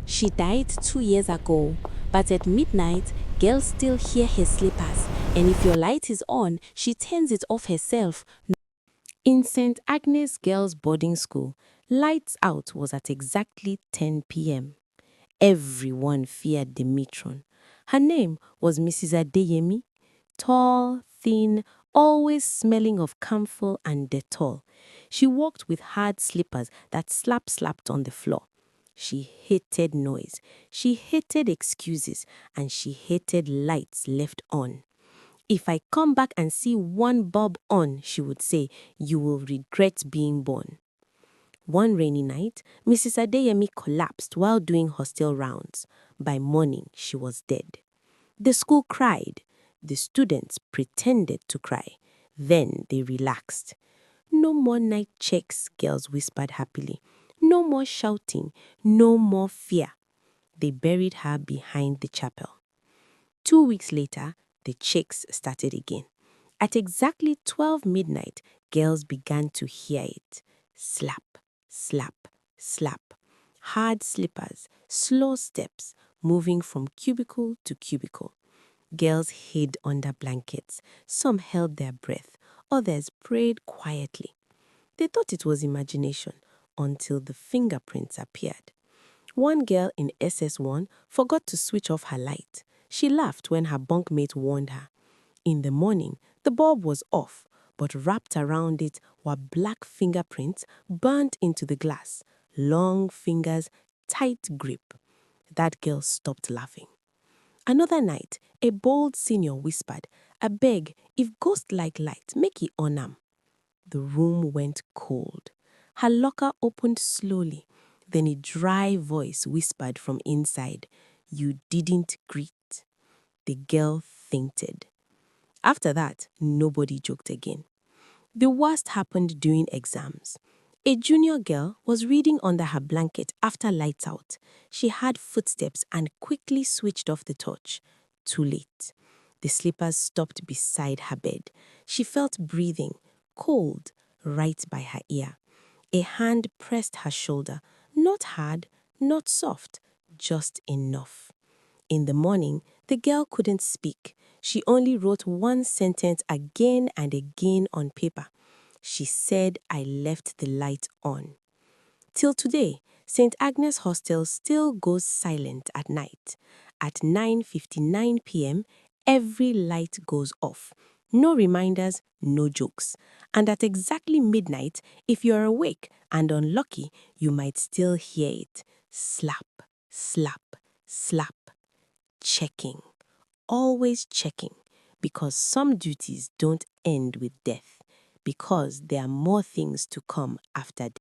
She died 2 years ago, but at midnight, girls still hear her slippers, and if your light is on, she turns it off herself. In St. Agnes Girls' Boarding School, lights out was at exactly 10 p.m. Everyone feared the matron. Her name was Mrs. Adeyemi, tall, thin, always smelling of camphor and Dettol. She walked with hard slippers that slapped on the floor. She hated noise, she hated excuses, and she hated lights left on. If I come back and see one bulb on, she would say, you will regret being born. One rainy night, Mrs. Adeyemi collapsed while doing hostel rounds. By morning, she was dead. The school cried. The students pretended to cry. Then they relaxed. No more night checks, girls whispered happily. No more shouting, no more fear. They buried her behind the chapel. 2 weeks later, the checks started again. At exactly 12 midnight, girls began to hear it. Slap, slap, slap. Hard slippers, slow steps, moving from cubicle to cubicle. Girls hid under blankets. Some held their breath. Others prayed quietly. They thought it was imagination until the fingerprints appeared. One girl in SS1 forgot to switch off her light. She laughed when her bunkmate warned her. In the morning, the bulb was off, but wrapped around it were black fingerprints burnt into the glass. Long fingers, tight grip. That girl stopped laughing. Another night, a bold senior whispered, "Abeg, if ghost like light, make it on 'em." The room went cold. Her locker opened slowly. Then a dry voice whispered from inside, "You didn't greet." The girl fainted. After that, nobody joked again. The worst happened during exams. A junior girl was reading under her blanket after lights out. She heard footsteps and quickly switched off the torch. Too late. The slippers stopped beside her bed. She felt breathing, cold, right by her ear. A hand pressed her shoulder, not hard, not soft, just enough. In the morning, the girl couldn't speak. She only wrote one sentence again and again on paper. She said, "I left the light on." Till today, St. Agnes Hostel still goes silent at night. At 9:59 p.m., every light goes off. No reminders, no jokes. And at exactly midnight, if you're awake and unlucky, you might still hear it. Slap, slap, slap. Checking. Always checking. Because some duties don't end with death. Because there are more things to come after death.